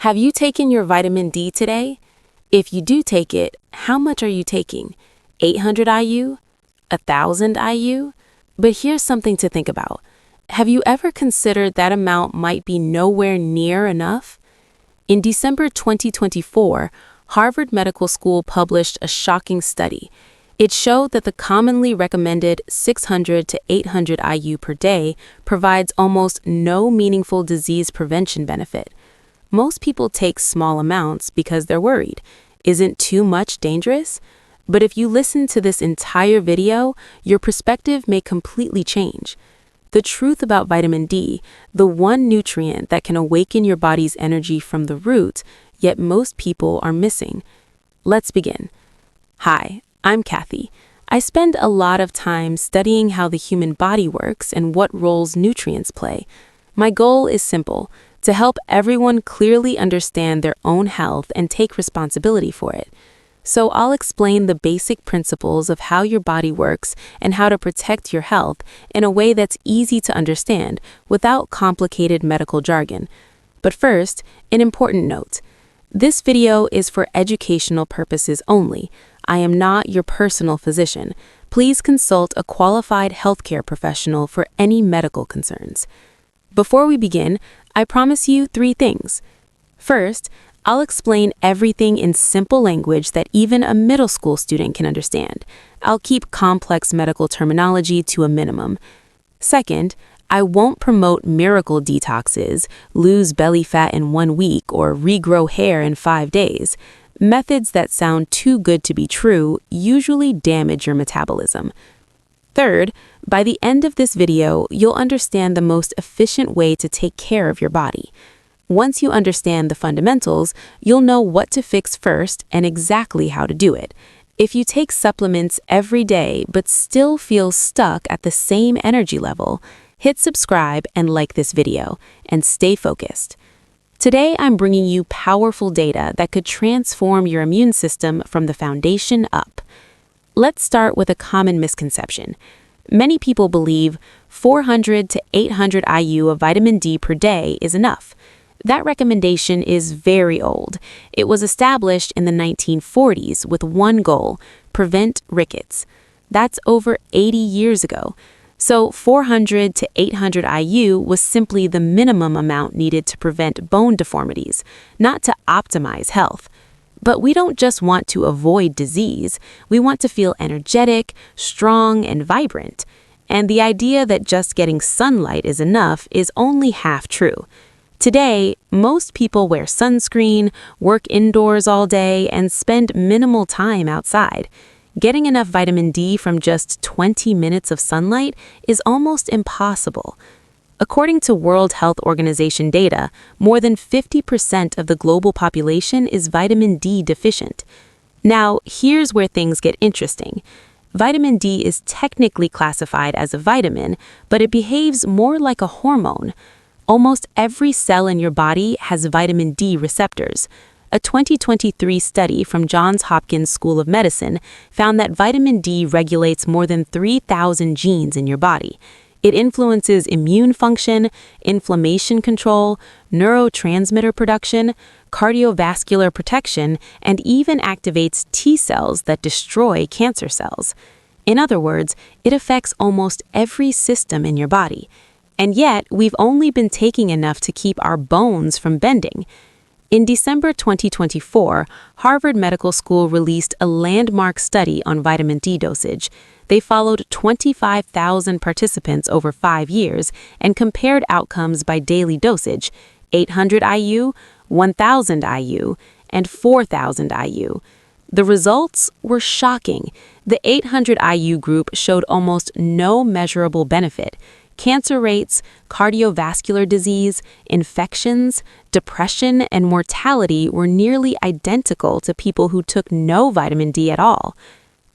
Have you taken your vitamin D today? If you do take it, how much are you taking? 800 IU? 1,000 IU? But here's something to think about. Have you ever considered that amount might be nowhere near enough? In December 2024, Harvard Medical School published a shocking study. It showed that the commonly recommended 600 to 800 IU per day provides almost no meaningful disease prevention benefit. Most people take small amounts because they're worried. Isn't too much dangerous? But if you listen to this entire video, your perspective may completely change. The truth about vitamin D, the one nutrient that can awaken your body's energy from the root, yet most people are missing. Let's begin. Hi, I'm Cathy. I spend a lot of time studying how the human body works and what roles nutrients play. My goal is simple: to help everyone clearly understand their own health and take responsibility for it. So I'll explain the basic principles of how your body works and how to protect your health in a way that's easy to understand without complicated medical jargon. But first, an important note. This video is for educational purposes only. I am not your personal physician. Please consult a qualified healthcare professional for any medical concerns. Before we begin, I promise you 3 things. First, I'll explain everything in simple language that even a middle school student can understand. I'll keep complex medical terminology to a minimum. Second, I won't promote miracle detoxes, lose belly fat in 1 week, or regrow hair in 5 days. Methods that sound too good to be true usually damage your metabolism. Third, by the end of this video, you'll understand the most efficient way to take care of your body. Once you understand the fundamentals, you'll know what to fix first and exactly how to do it. If you take supplements every day but still feel stuck at the same energy level, hit subscribe and like this video, and stay focused. Today, I'm bringing you powerful data that could transform your immune system from the foundation up. Let's start with a common misconception. Many people believe 400 to 800 IU of vitamin D per day is enough. That recommendation is very old. It was established in the 1940s with one goal: prevent rickets. That's over 80 years ago. So 400 to 800 IU was simply the minimum amount needed to prevent bone deformities, not to optimize health. But we don't just want to avoid disease. We want to feel energetic, strong, and vibrant. And the idea that just getting sunlight is enough is only half true. Today, most people wear sunscreen, work indoors all day, and spend minimal time outside. Getting enough vitamin D from just 20 minutes of sunlight is almost impossible. According to World Health Organization data, more than 50% of the global population is vitamin D deficient. Now, here's where things get interesting. Vitamin D is technically classified as a vitamin, but it behaves more like a hormone. Almost every cell in your body has vitamin D receptors. A 2023 study from Johns Hopkins School of Medicine found that vitamin D regulates more than 3,000 genes in your body. It influences immune function, inflammation control, neurotransmitter production, cardiovascular protection, and even activates T cells that destroy cancer cells. In other words, it affects almost every system in your body. And yet, we've only been taking enough to keep our bones from bending. In December 2024, Harvard Medical School released a landmark study on vitamin D dosage. They followed 25,000 participants over 5 years and compared outcomes by daily dosage: 800 IU, 1,000 IU, and 4,000 IU. The results were shocking. The 800 IU group showed almost no measurable benefit. Cancer rates, cardiovascular disease, infections, depression, and mortality were nearly identical to people who took no vitamin D at all.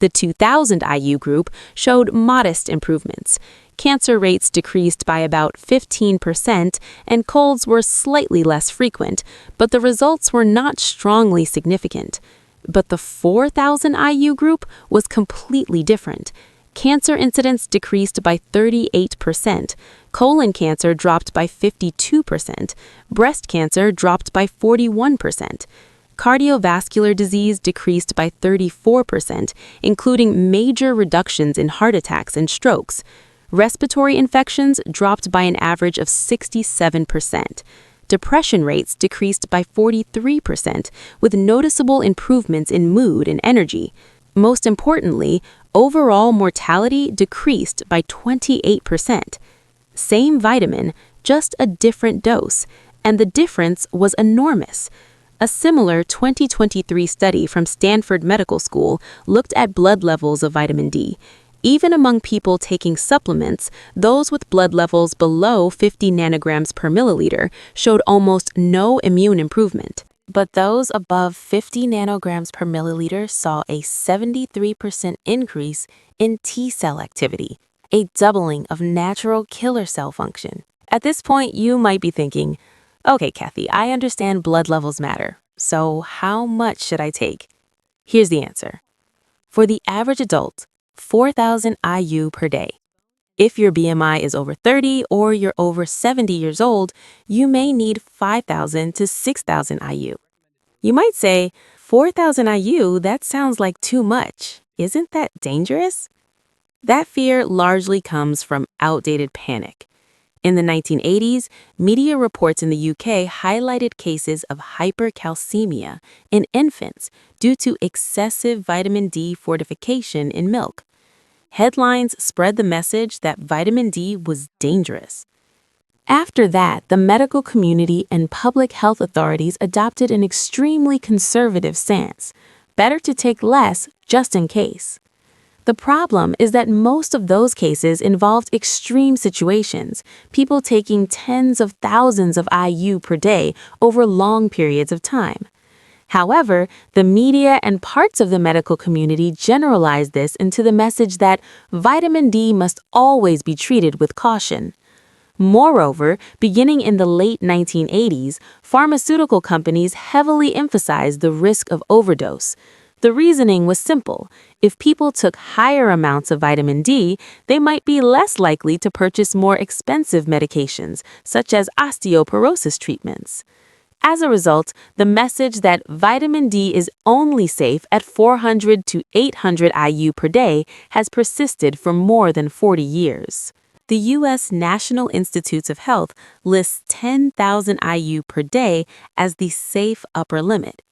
The 2,000 IU group showed modest improvements. Cancer rates decreased by about 15%, and colds were slightly less frequent, but the results were not strongly significant. But the 4,000 IU group was completely different. Cancer incidence decreased by 38%, colon cancer dropped by 52%, breast cancer dropped by 41%. Cardiovascular disease decreased by 34%, including major reductions in heart attacks and strokes. Respiratory infections dropped by an average of 67%. Depression rates decreased by 43%, with noticeable improvements in mood and energy. Most importantly, overall mortality decreased by 28%. Same vitamin, just a different dose, and the difference was enormous. A similar 2023 study from Stanford Medical School looked at blood levels of vitamin D. Even among people taking supplements, those with blood levels below 50 nanograms per milliliter showed almost no immune improvement. But those above 50 nanograms per milliliter saw a 73% increase in T-cell activity, a doubling of natural killer cell function. At this point, you might be thinking, okay, Cathy, I understand blood levels matter, so how much should I take? Here's the answer. For the average adult, 4,000 IU per day. If your BMI is over 30 or you're over 70 years old, you may need 5,000 to 6,000 IU. You might say, 4,000 IU, that sounds like too much. Isn't that dangerous? That fear largely comes from outdated panic. In the 1980s, media reports in the UK highlighted cases of hypercalcemia in infants due to excessive vitamin D fortification in milk. Headlines spread the message that vitamin D was dangerous. After that, the medical community and public health authorities adopted an extremely conservative stance. Better to take less just in case. The problem is that most of those cases involved extreme situations, people taking tens of thousands of IU per day over long periods of time. However, the media and parts of the medical community generalized this into the message that vitamin D must always be treated with caution. Moreover, beginning in the late 1980s, pharmaceutical companies heavily emphasized the risk of overdose. The reasoning was simple. If people took higher amounts of vitamin D, they might be less likely to purchase more expensive medications, such as osteoporosis treatments. As a result, the message that vitamin D is only safe at 400 to 800 IU per day has persisted for more than 40 years. The U.S. National Institutes of Health lists 10,000 IU per day as the safe upper limit.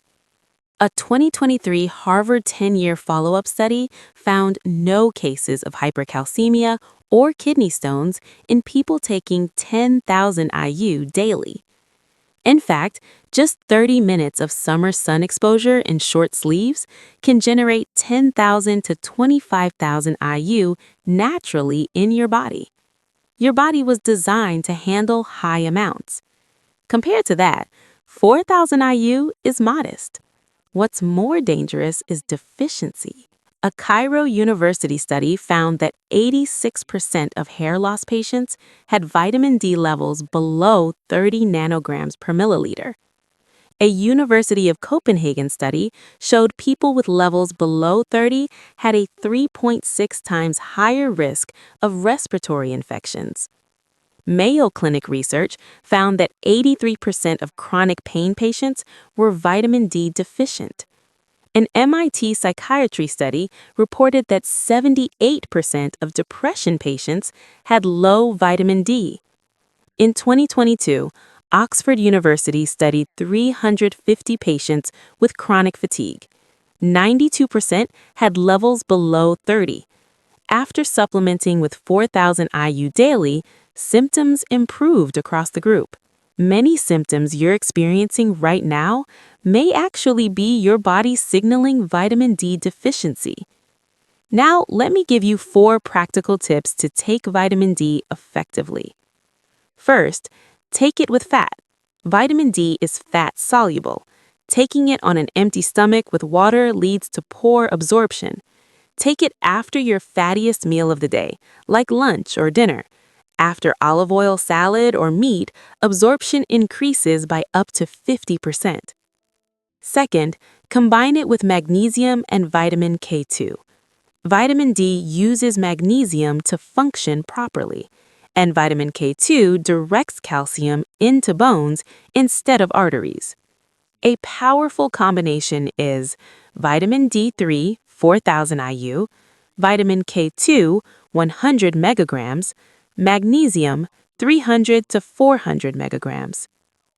A 2023 Harvard 10-year follow-up study found no cases of hypercalcemia or kidney stones in people taking 10,000 IU daily. In fact, just 30 minutes of summer sun exposure in short sleeves can generate 10,000 to 25,000 IU naturally in your body. Your body was designed to handle high amounts. Compared to that, 4,000 IU is modest. What's more dangerous is deficiency. A Cairo University study found that 86% of hair loss patients had vitamin D levels below 30 nanograms per milliliter. A University of Copenhagen study showed people with levels below 30 had a 3.6 times higher risk of respiratory infections. Mayo Clinic research found that 83% of chronic pain patients were vitamin D deficient. An MIT psychiatry study reported that 78% of depression patients had low vitamin D. In 2022, Oxford University studied 350 patients with chronic fatigue. 92% had levels below 30. After supplementing with 4,000 IU daily, symptoms improved across the group. Many symptoms you're experiencing right now may actually be your body signaling vitamin D deficiency. Now, let me give you 4 practical tips to take vitamin D effectively. First, take it with fat. Vitamin D is fat-soluble. Taking it on an empty stomach with water leads to poor absorption. Take it after your fattiest meal of the day, like lunch or dinner. After olive oil salad or meat, absorption increases by up to 50%. Second, combine it with magnesium and vitamin K2. Vitamin D uses magnesium to function properly, and vitamin K2 directs calcium into bones instead of arteries. A powerful combination is vitamin D3, 4,000 IU, vitamin K2, 100 megagrams, magnesium, 300 to 400 megagrams.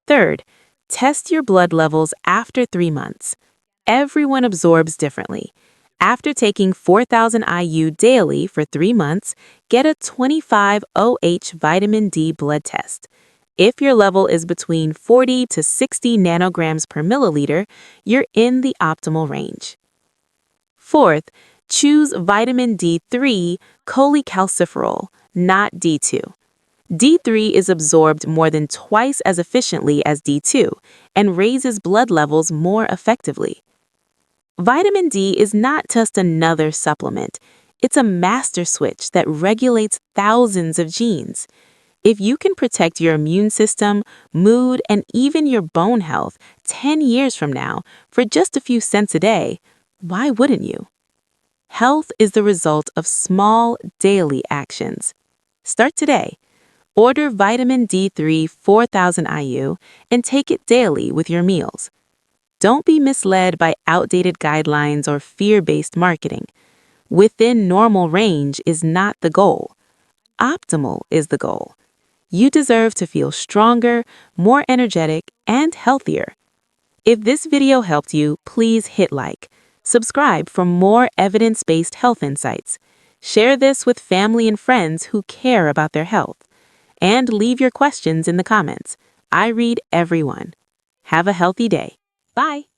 Third, test your blood levels after 3 months. Everyone absorbs differently. After taking 4,000 IU daily for 3 months, get a 25 OH vitamin D blood test. If your level is between 40 to 60 nanograms per milliliter, you're in the optimal range. Fourth, choose vitamin D3 cholecalciferol, not D2. D3 is absorbed more than twice as efficiently as D2 and raises blood levels more effectively. Vitamin D is not just another supplement. It's a master switch that regulates thousands of genes. If you can protect your immune system, mood, and even your bone health 10 years from now for just a few cents a day, why wouldn't you? Health is the result of small, daily actions. Start today. Order vitamin D3 4,000 IU and take it daily with your meals. Don't be misled by outdated guidelines or fear-based marketing. Within normal range is not the goal. Optimal is the goal. You deserve to feel stronger, more energetic, and healthier. If this video helped you, please hit like. Subscribe for more evidence-based health insights. Share this with family and friends who care about their health. And leave your questions in the comments. I read every one. Have a healthy day. Bye.